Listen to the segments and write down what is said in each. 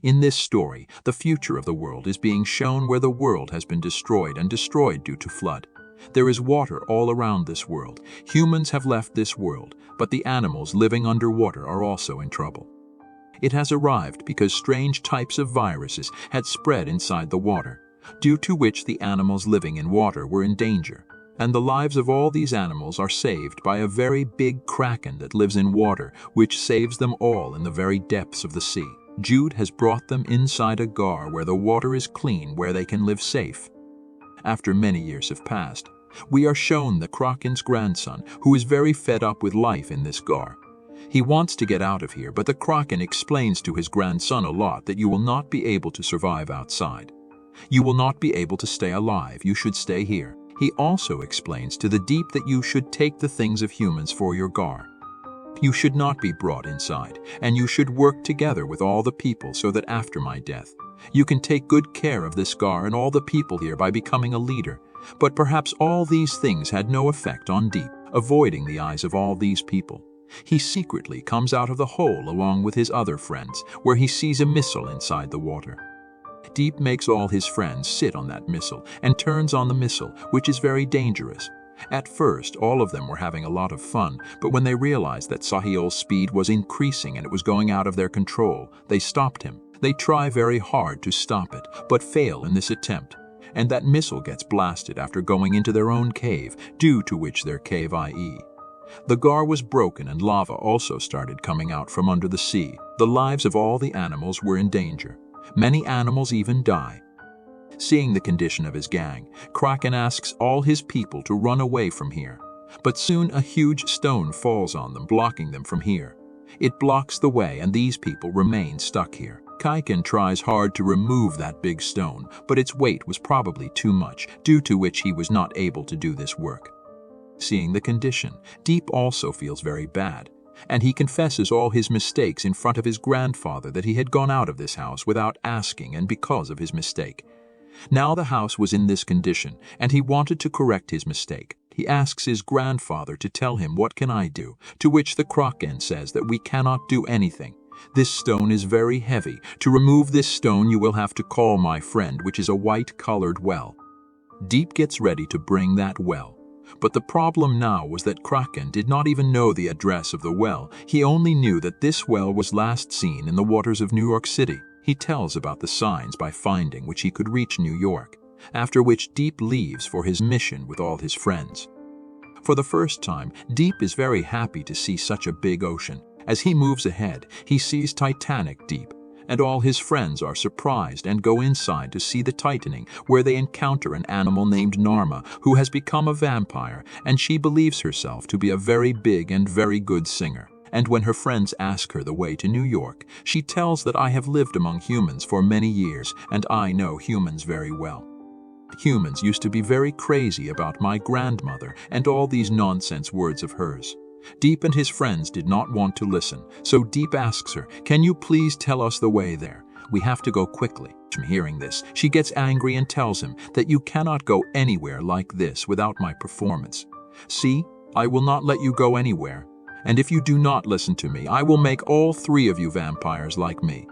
In this story, the future of the world is being shown where the world has been destroyed due to flood. There is water all around this world. Humans have left this world, but the animals living underwater are also in trouble. It has arrived because strange types of viruses had spread inside the water, due to which the animals living in water were in danger. And the lives of all these animals are saved by a very big kraken that lives in water, which saves them all in the very depths of the sea. Jude has brought them inside a gar where the water is clean, where they can live safe. After many years have passed, we are shown the kraken's grandson, who is very fed up with life in this gar. He wants to get out of here, but the kraken explains to his grandson a lot that you will not be able to survive outside. You will not be able to stay alive, you should stay here. He also explains to the deep that you should take the things of humans for your gar. You should not be brought inside, and you should work together with all the people so that after my death, you can take good care of this gar and all the people here by becoming a leader. But perhaps all these things had no effect on Deep, avoiding the eyes of all these people. He secretly comes out of the hole along with his other friends, where he sees a missile inside the water. Deep makes all his friends sit on that missile and turns on the missile, which is very dangerous. At first, all of them were having a lot of fun, but when they realized that Sahil's speed was increasing and it was going out of their control, they stopped him. They try very hard to stop it, but fail in this attempt, and that missile gets blasted after going into their own cave, due to which their cave, i.e. the gar was broken and lava also started coming out from under the sea. The lives of all the animals were in danger. Many animals even die. Seeing the condition of his gang, Kraken asks all his people to run away from here. But soon a huge stone falls on them, blocking them from here. It blocks the way and these people remain stuck here. Kraken tries hard to remove that big stone, but its weight was probably too much, due to which he was not able to do this work. Seeing the condition, Deep also feels very bad, and he confesses all his mistakes in front of his grandfather, that he had gone out of this house without asking and because of his mistake. Now the house was in this condition, and he wanted to correct his mistake. He asks his grandfather to tell him, "What can I do?" To which the Kraken says that we cannot do anything. This stone is very heavy. To remove this stone you will have to call my friend, which is a white-colored well. Deep gets ready to bring that well. But the problem now was that Kraken did not even know the address of the well. He only knew that this well was last seen in the waters of New York City. He tells about the signs by finding which he could reach New York, after which Deep leaves for his mission with all his friends. For the first time, Deep is very happy to see such a big ocean. As he moves ahead, he sees Titanic Deep, and all his friends are surprised and go inside to see the tightening, where they encounter an animal named Narma, who has become a vampire, and she believes herself to be a very big and very good singer. And when her friends ask her the way to New York, she tells that I have lived among humans for many years, and I know humans very well. Humans used to be very crazy about my grandmother and all these nonsense words of hers. Deep and his friends did not want to listen, so Deep asks her, "Can you please tell us the way there? We have to go quickly." Hearing this, she gets angry and tells him that you cannot go anywhere like this without my performance. "See, I will not let you go anywhere. And if you do not listen to me, I will make all three of you vampires like me."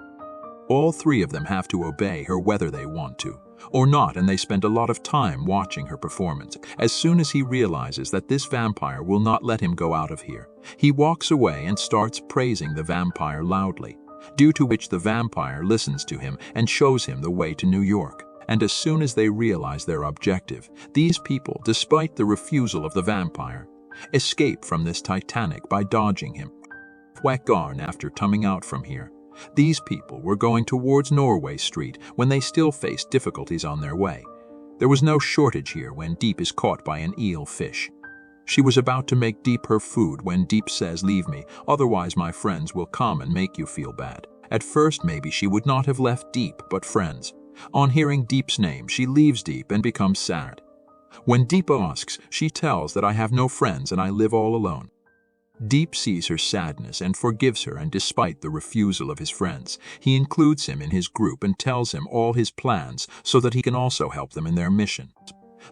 All three of them have to obey her whether they want to or not, and they spend a lot of time watching her performance. As soon as he realizes that this vampire will not let him go out of here, he walks away and starts praising the vampire loudly, due to which the vampire listens to him and shows him the way to New York. And as soon as they realize their objective, these people, despite the refusal of the vampire, escape from this Titanic by dodging him. Whack-garn after coming out from here. These people were going towards Norway Street when they still faced difficulties on their way. There was no shortage here when Deep is caught by an eel fish. She was about to make Deep her food when Deep says, "Leave me, otherwise my friends will come and make you feel bad." At first maybe she would not have left Deep, but friends. On hearing Deep's name, she leaves Deep and becomes sad. When Deep asks, she tells that I have no friends and I live all alone. Deep sees her sadness and forgives her, and despite the refusal of his friends, he includes him in his group and tells him all his plans so that he can also help them in their mission.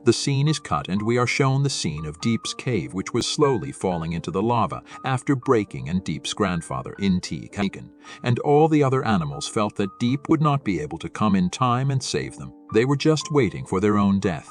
The scene is cut and we are shown the scene of Deep's cave, which was slowly falling into the lava after breaking, and Deep's grandfather, Taken, and all the other animals felt that Deep would not be able to come in time and save them. They were just waiting for their own death.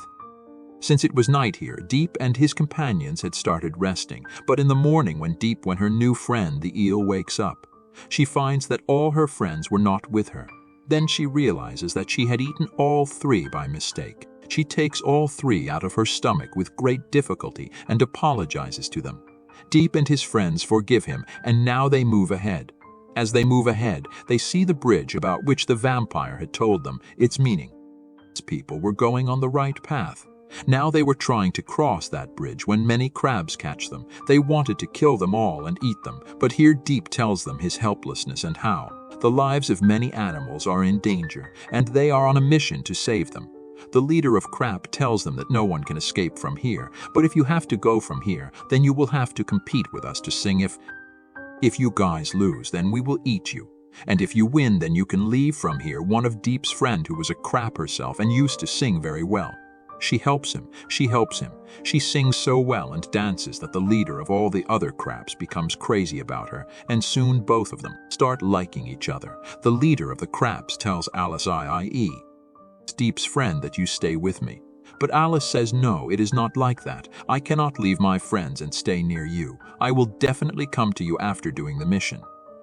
Since it was night here, Deep and his companions had started resting, but in the morning when her new friend, the eel, wakes up, she finds that all her friends were not with her. Then she realizes that she had eaten all three by mistake. She takes all three out of her stomach with great difficulty and apologizes to them. Deep and his friends forgive him, and now they move ahead. As they move ahead, they see the bridge about which the vampire had told them its meaning. These people were going on the right path. Now they were trying to cross that bridge when many crabs catch them. They wanted to kill them all and eat them, but here Deep tells them his helplessness and how the lives of many animals are in danger, and they are on a mission to save them. The leader of Crab tells them that no one can escape from here, but if you have to go from here, then you will have to compete with us to sing. If you guys lose, then we will eat you. And if you win, then you can leave from here. One of Deep's friend, who was a crab herself and used to sing very well. She helps him. She sings so well and dances that the leader of all the other crabs becomes crazy about her, and soon both of them start liking each other. The leader of the crabs tells Alice, Deep's friend, that you stay with me. But Alice says, no, it is not like that. I cannot leave my friends and stay near you. I will definitely come to you after doing the mission.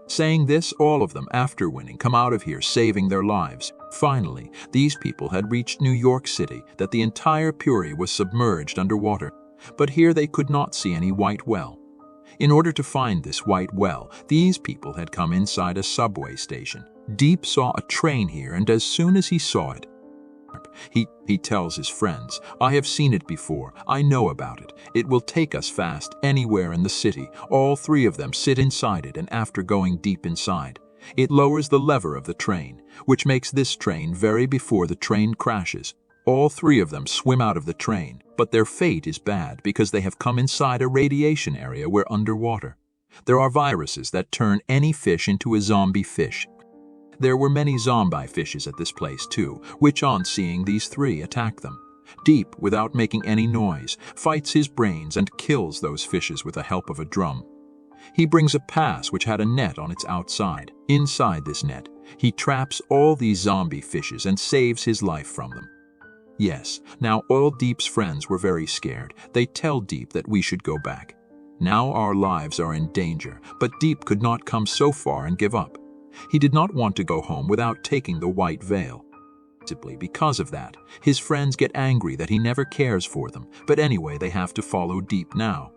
Saying this, all of them, after winning, come out of here saving their lives. Finally, these people had reached New York City, that the entire Puri was submerged underwater. But here they could not see any white well. In order to find this white well, these people had come inside a subway station. Deep saw a train here, and as soon as he saw it, he tells his friends, I have seen it before. I know about it. It will take us fast anywhere in the city. All three of them sit inside it, and after going deep inside, it lowers the lever of the train, which makes this train very before the train crashes. All three of them swim out of the train, but their fate is bad because they have come inside a radiation area where underwater there are viruses that turn any fish into a zombie fish. There were many zombie fishes at this place too, which on seeing these three attack them. Deep, without making any noise, fights his brains and kills those fishes with the help of a drum. He brings a pass which had a net on its outside. Inside this net, he traps all these zombie fishes and saves his life from them. Yes, now all Deep's friends were very scared. They tell Deep that we should go back. Now our lives are in danger, but Deep could not come so far and give up. He did not want to go home without taking the white veil. Simply because of that, his friends get angry that he never cares for them, but anyway they have to follow Deep now.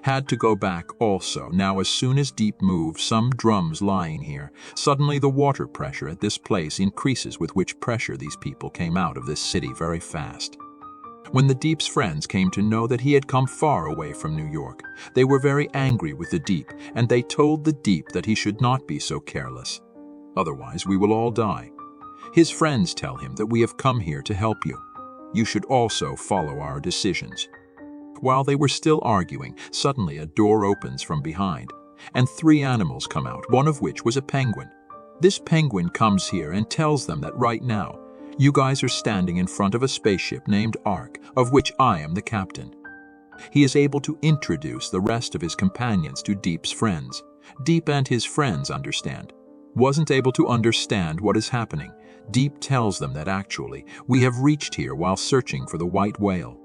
Had to go back also. Now as soon as Deep moves some drums lying here, suddenly the water pressure at this place increases, with which pressure these people came out of this city very fast. When the Deep's friends came to know that he had come far away from New York, they were very angry with the Deep, and they told the Deep that he should not be so careless. Otherwise we will all die. His friends tell him that we have come here to help you. You should also follow our decisions. While they were still arguing, suddenly a door opens from behind, and three animals come out, one of which was a penguin. This penguin comes here and tells them that right now, you guys are standing in front of a spaceship named Ark, of which I am the captain. He is able to introduce the rest of his companions to Deep's friends. Deep and his friends understand. Wasn't able to understand what is happening. Deep tells them that actually, we have reached here while searching for the white whale.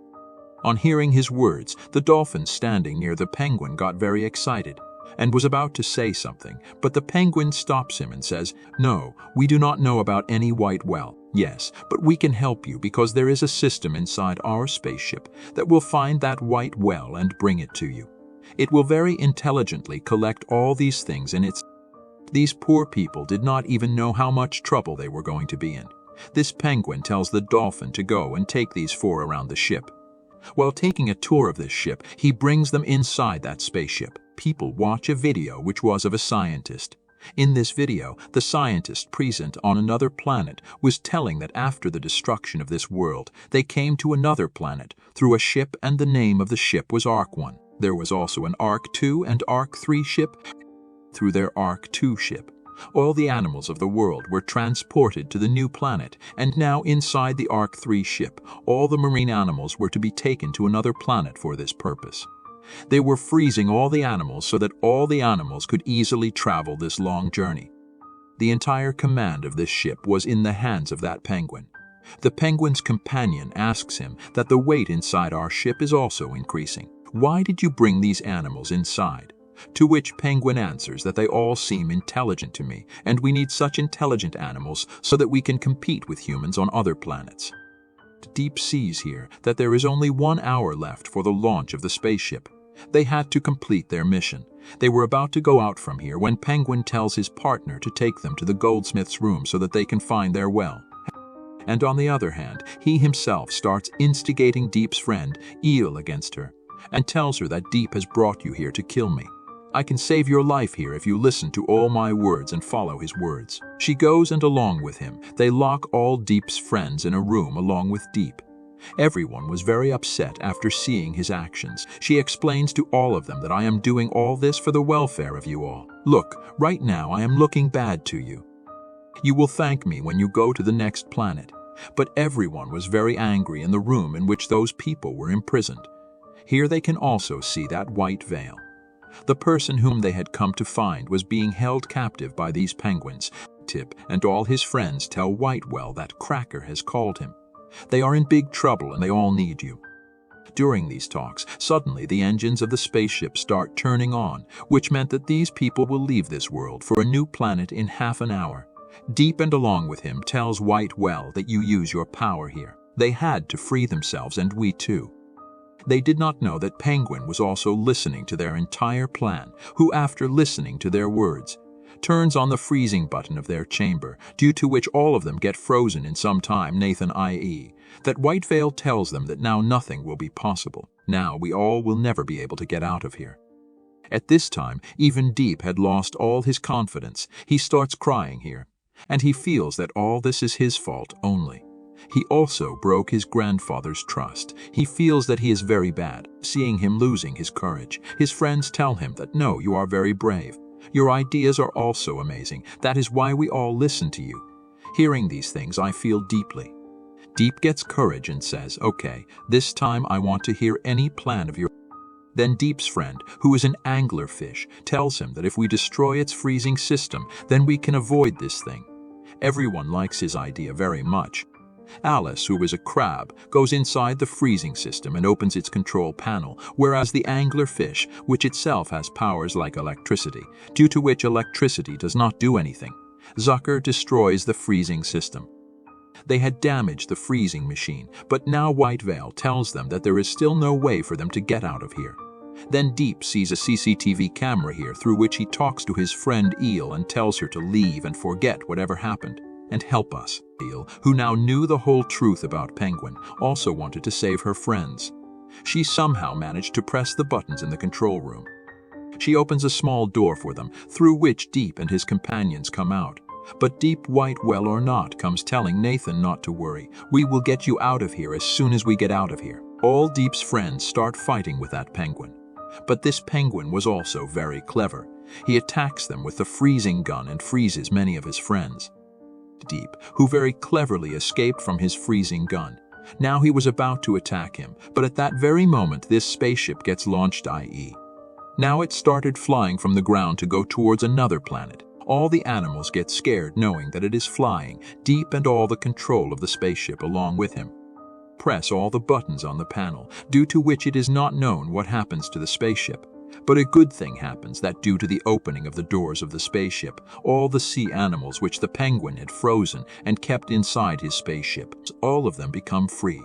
On hearing his words, the dolphin standing near the penguin got very excited and was about to say something, but the penguin stops him and says, no, we do not know about any white whale. Yes, but we can help you because there is a system inside our spaceship that will find that white well and bring it to you. It will very intelligently collect all these things in its... These poor people did not even know how much trouble they were going to be in. This penguin tells the dolphin to go and take these four around the ship. While taking a tour of this ship, he brings them inside that spaceship. People watch a video which was of a scientist. In this video, the scientist present on another planet was telling that after the destruction of this world, they came to another planet through a ship, and the name of the ship was Ark 1. There was also an Ark 2 and Ark 3 ship through their Ark 2 ship. All the animals of the world were transported to the new planet, and now inside the Ark 3 ship, all the marine animals were to be taken to another planet for this purpose. They were freezing all the animals so that all the animals could easily travel this long journey. The entire command of this ship was in the hands of that penguin. The penguin's companion asks him that the weight inside our ship is also increasing. Why did you bring these animals inside? To which Penguin answers that they all seem intelligent to me, and we need such intelligent animals so that we can compete with humans on other planets. Deep sees here that there is only 1 hour left for the launch of the spaceship. They had to complete their mission. They were about to go out from here when Penguin tells his partner to take them to the goldsmith's room so that they can find their well. And on the other hand, he himself starts instigating Deep's friend, Eel, against her, and tells her that Deep has brought you here to kill me. I can save your life here if you listen to all my words and follow his words. She goes, and along with him, they lock all Deep's friends in a room along with Deep. Everyone was very upset after seeing his actions. She explains to all of them that I am doing all this for the welfare of you all. Look, right now I am looking bad to you. You will thank me when you go to the next planet. But everyone was very angry in the room in which those people were imprisoned. Here they can also see that white veil. The person whom they had come to find was being held captive by these penguins. Tip and all his friends tell Whitewell that Cracker has called him. They are in big trouble and they all need you. During these talks, suddenly the engines of the spaceship start turning on, which meant that these people will leave this world for a new planet in half an hour. Deep and along with him tells Whitewell that you use your power here. They had to free themselves, and we too. They did not know that Penguin was also listening to their entire plan, who, after listening to their words, turns on the freezing button of their chamber, due to which all of them get frozen in some time. Nathan, i.e., that Whiteveil tells them that now nothing will be possible. Now we all will never be able to get out of here. At this time, even Deep had lost all his confidence. He starts crying here, and he feels that all this is his fault only. He also broke his grandfather's trust. He feels that he is very bad, seeing him losing his courage. His friends tell him that no, you are very brave. Your ideas are also amazing. That is why we all listen to you. Hearing these things, I feel deeply. Deep gets courage and says, okay, this time I want to hear any plan of yours. Then Deep's friend, who is an anglerfish, tells him that if we destroy its freezing system, then we can avoid this thing. Everyone likes his idea very much. Alice, who is a crab, goes inside the freezing system and opens its control panel, whereas the anglerfish, which itself has powers like electricity, due to which electricity does not do anything. Zucker destroys the freezing system. They had damaged the freezing machine, but now Whiteveil tells them that there is still no way for them to get out of here. Then Deep sees a CCTV camera here through which he talks to his friend Eel and tells her to leave and forget whatever happened and help us. Eel, who now knew the whole truth about Penguin, also wanted to save her friends. She somehow managed to press the buttons in the control room. She opens a small door for them, through which Deep and his companions come out. But Deep, Whitewell or not, comes telling Nathan not to worry. We will get you out of here as soon as we get out of here. All Deep's friends start fighting with that penguin. But this penguin was also very clever. He attacks them with the freezing gun and freezes many of his friends. Deep, who very cleverly escaped from his freezing gun. Now he was about to attack him, but at that very moment this spaceship gets launched, i.e. Now it started flying from the ground to go towards another planet. All the animals get scared knowing that it is flying, Deep and all the control of the spaceship along with him. Press all the buttons on the panel, due to which it is not known what happens to the spaceship. But a good thing happens, that due to the opening of the doors of the spaceship, all the sea animals which the penguin had frozen and kept inside his spaceship, all of them become free.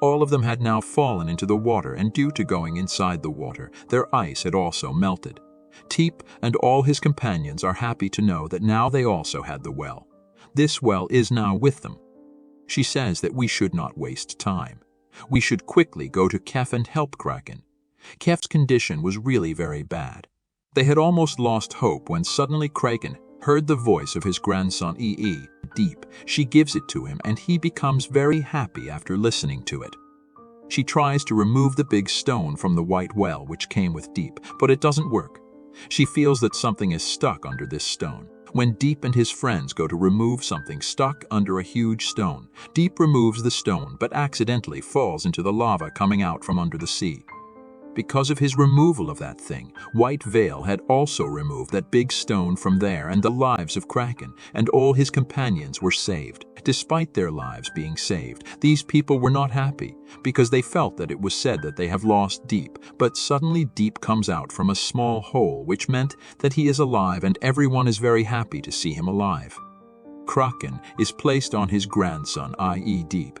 All of them had now fallen into the water, and due to going inside the water, their ice had also melted. Teep and all his companions are happy to know that now they also had the well. This well is now with them. She says that we should not waste time. We should quickly go to Kef and help Kraken. Kef's condition was really very bad. They had almost lost hope when suddenly Kraken heard the voice of his grandson E.E. Deep. She gives it to him and he becomes very happy after listening to it. She tries to remove the big stone from the white well which came with Deep, but it doesn't work. She feels that something is stuck under this stone. When Deep and his friends go to remove something stuck under a huge stone, Deep removes the stone but accidentally falls into the lava coming out from under the sea. Because of his removal of that thing, White Veil had also removed that big stone from there, and the lives of Kraken and all his companions were saved. Despite their lives being saved, these people were not happy, because they felt that it was said that they have lost Deep, but suddenly Deep comes out from a small hole, which meant that he is alive and everyone is very happy to see him alive. Kraken is placed on his grandson, i.e. Deep.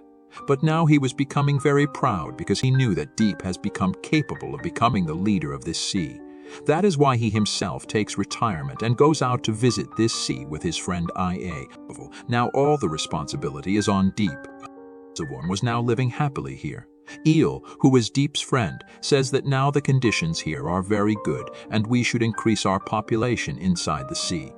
But now he was becoming very proud because he knew that Deep has become capable of becoming the leader of this sea. That is why he himself takes retirement and goes out to visit this sea with his friend IA. Now all the responsibility is on Deep. Savorn was now living happily here. Eel, who was Deep's friend, says that now the conditions here are very good and we should increase our population inside the sea.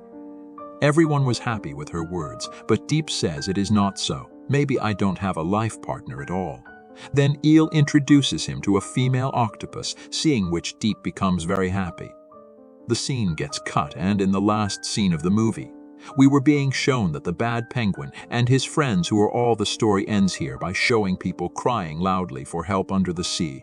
Everyone was happy with her words, but Deep says it is not so. Maybe I don't have a life partner at all. Then Eel introduces him to a female octopus, seeing which Deep becomes very happy. The scene gets cut, and in the last scene of the movie, we were being shown that the bad penguin and his friends, who are all, the story ends here by showing people crying loudly for help under the sea.